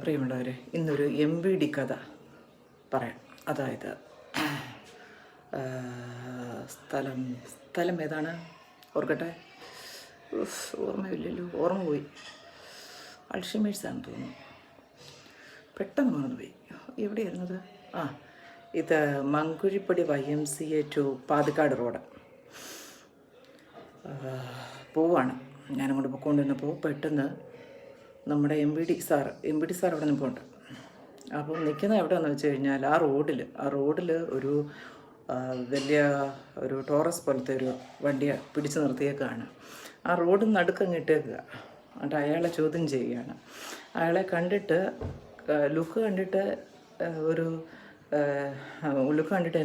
പ്രിയമുള്ളവരെ, ഇന്നൊരു MVD കഥ പറയാം. അതായത് സ്ഥലം ഏതാണ് ഓർക്കട്ടെ, ഓർമ്മയില്ലല്ലോ, ഓർമ്മ പോയി. അൾഷിമേഴ്സാണെന്ന് തോന്നുന്നു, പെട്ടെന്ന് മറന്നുപോയി. എവിടെയായിരുന്നത്? ഇത് മങ്കുഴിപ്പടി YMCA ടു പാതിക്കാട് റോഡ് പോവാണ്. ഞാനങ്ങോട്ട് പോയിക്കൊണ്ടിരുന്നപ്പോൾ പെട്ടെന്ന് നമ്മുടെ MVD സാർ അവിടെ നിൽപ്പുണ്ട്. അപ്പോൾ നിൽക്കുന്നത് എവിടെയാണെന്ന് വെച്ച് കഴിഞ്ഞാൽ ആ റോഡിൽ ഒരു വലിയ ഒരു ടോറസ് പോലത്തെ ഒരു വണ്ടിയെ പിടിച്ച് നിർത്തിയേക്കാണ്. ആ റോഡ് നടുക്കങ്ങ് ഇട്ടേക്കുക. എന്നിട്ട് അയാളെ ചോദ്യം ചെയ്യുകയാണ്. അയാളെ കണ്ടിട്ട് ലുക്ക് കണ്ടിട്ട്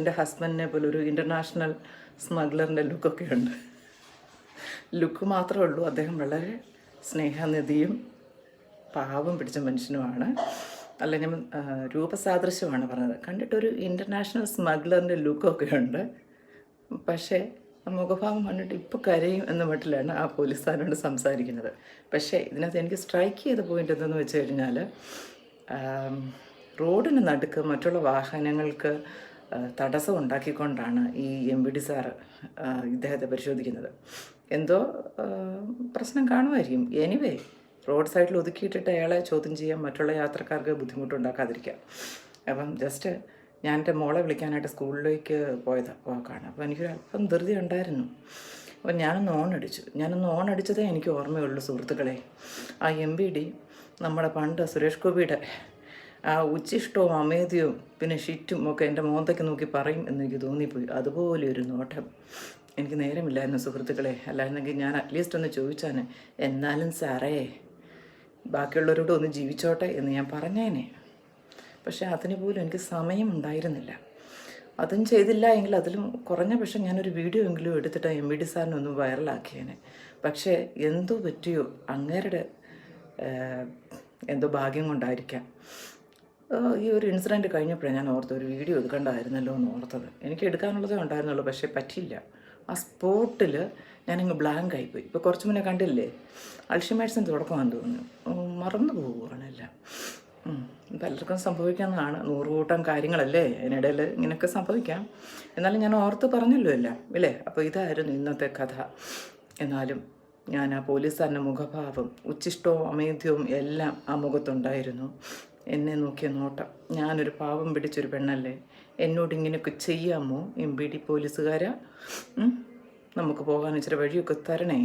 എൻ്റെ ഹസ്ബൻഡിനെ പോലെ ഒരു ഇൻ്റർനാഷണൽ സ്മഗ്ലറിൻ്റെ ലുക്കൊക്കെ ഉണ്ട്. ലുക്ക് മാത്രമേ ഉള്ളൂ. അദ്ദേഹം വളരെ സ്നേഹനിധിയും പാവം പിടിച്ച മനുഷ്യനുമാണ്. അല്ലെങ്കിൽ രൂപസാദൃശ്യമാണ് പറഞ്ഞത്. കണ്ടിട്ടൊരു ഇൻ്റർനാഷണൽ സ്മഗ്ലറിൻ്റെ ലുക്കൊക്കെ ഉണ്ട്. പക്ഷേ മുഖഭാവം കണ്ടിട്ട് ഇപ്പോൾ കരയും എന്ന മട്ടിലാണ് ആ പോലീസുകാരോട് സംസാരിക്കുന്നത്. പക്ഷേ ഇതിനകത്ത് എനിക്ക് സ്ട്രൈക്ക് ചെയ്ത പോയിൻ്റ് എന്തെന്ന് വെച്ച് കഴിഞ്ഞാൽ, റോഡിന് നടുക്ക് മറ്റുള്ള വാഹനങ്ങൾക്ക് തടസ്സം ഉണ്ടാക്കിക്കൊണ്ടാണ് ഈ MVD സാറ് ഇദ്ദേഹത്തെ പരിശോധിക്കുന്നത്. എന്തോ പ്രശ്നം കാണുമായിരിക്കും. എനിവേ, റോഡ് സൈഡിൽ ഒതുക്കിയിട്ടിട്ട് അയാളെ ചോദ്യം ചെയ്യാൻ മറ്റുള്ള യാത്രക്കാർക്ക് ബുദ്ധിമുട്ടുണ്ടാക്കാതിരിക്കാം. അപ്പം ജസ്റ്റ് ഞാൻ എൻ്റെ മോളെ വിളിക്കാനായിട്ട് സ്കൂളിലേക്ക് പോക്കാണ്. അപ്പോൾ എനിക്കൊരു അല്പം ധൃതി ഉണ്ടായിരുന്നു. അപ്പോൾ ഞാനൊന്ന് ഓൺ അടിച്ചതേ എനിക്ക് ഓർമ്മയുള്ളൂ സുഹൃത്തുക്കളെ. ആ MVD നമ്മുടെ പണ്ട് സുരേഷ് ഗോപിയുടെ ആ ഉച്ചിഷ്ടവും അമേദ്യവും പിന്നെ ഷിറ്റും ഒക്കെ എൻ്റെ മോന്തയ്ക്ക് നോക്കി പറയും എന്നെനിക്ക് തോന്നിപ്പോയി. അതുപോലെ ഒരു നോട്ടം. എനിക്ക് നേരമില്ലായിരുന്നു സുഹൃത്തുക്കളെ. അല്ലായിരുന്നെങ്കിൽ ഞാൻ അറ്റ്ലീസ്റ്റ് ഒന്ന് ചോദിച്ചാണ്, എന്നാലും സാറേ ബാക്കിയുള്ളവരോട് ഒന്ന് ജീവിച്ചോട്ടെ എന്ന് ഞാൻ പറഞ്ഞേനെ. പക്ഷേ അതിന് പോലും എനിക്ക് സമയമുണ്ടായിരുന്നില്ല. അതും ചെയ്തില്ല എങ്കിൽ അതിലും കുറഞ്ഞ പക്ഷേ ഞാനൊരു വീഡിയോ എങ്കിലും എടുത്തിട്ട് MVD സാറിനെ ഒന്ന് വൈറലാക്കിയേനെ. പക്ഷേ എന്തോ പറ്റിയോ, അങ്ങേരുടെ എന്തോ ഭാഗ്യം കൊണ്ടായിരിക്കാം. ഈ ഒരു ഇൻസിഡൻറ്റ് കഴിഞ്ഞപ്പോഴാണ് ഞാൻ ഓർത്തത് ഒരു വീഡിയോ എടുക്കേണ്ടതായിരുന്നല്ലോ എന്ന് ഓർത്തത്. എനിക്ക് എടുക്കാനുള്ളതേ ഉണ്ടായിരുന്നുള്ളൂ, പക്ഷേ പറ്റിയില്ല. ആ സ്പോട്ടിൽ ഞാനങ്ങ് ബ്ലാങ്ക് ആയിപ്പോയി. ഇപ്പോൾ കുറച്ച് മുന്നേ കണ്ടില്ലേ, അൾഷിമേഴ്സിന് തുടക്കമാണെന്ന് തോന്നുന്നു. മറന്നു പോവുകയാണെല്ലാം. പലർക്കും സംഭവിക്കാവുന്നതാണ്. 100 കൂട്ടം കാര്യങ്ങളല്ലേ, അതിനിടയിൽ ഇങ്ങനെയൊക്കെ സംഭവിക്കാം. എന്നാലും ഞാൻ ഓർത്ത് പറഞ്ഞല്ലോ എല്ലാം, ഇല്ലേ? അപ്പോൾ ഇതായിരുന്നു ഇന്നത്തെ കഥ. എന്നാലും ഞാൻ ആ പോലീസുകാരൻ്റെ മുഖഭാവം, ഉച്ചിഷ്ടവും അമേദ്യവും എല്ലാം ആ മുഖത്തുണ്ടായിരുന്നു. എന്നെ നോക്കിയ നോട്ടം, ഞാനൊരു പാവം പിടിച്ചൊരു പെണ്ണല്ലേ, എന്നോട് ഇങ്ങനെയൊക്കെ ചെയ്യാമോ MVD പോലീസുകാരാ? നമുക്ക് പോകാൻ ഇച്ചിരി വഴിയൊക്കെ തരണേ.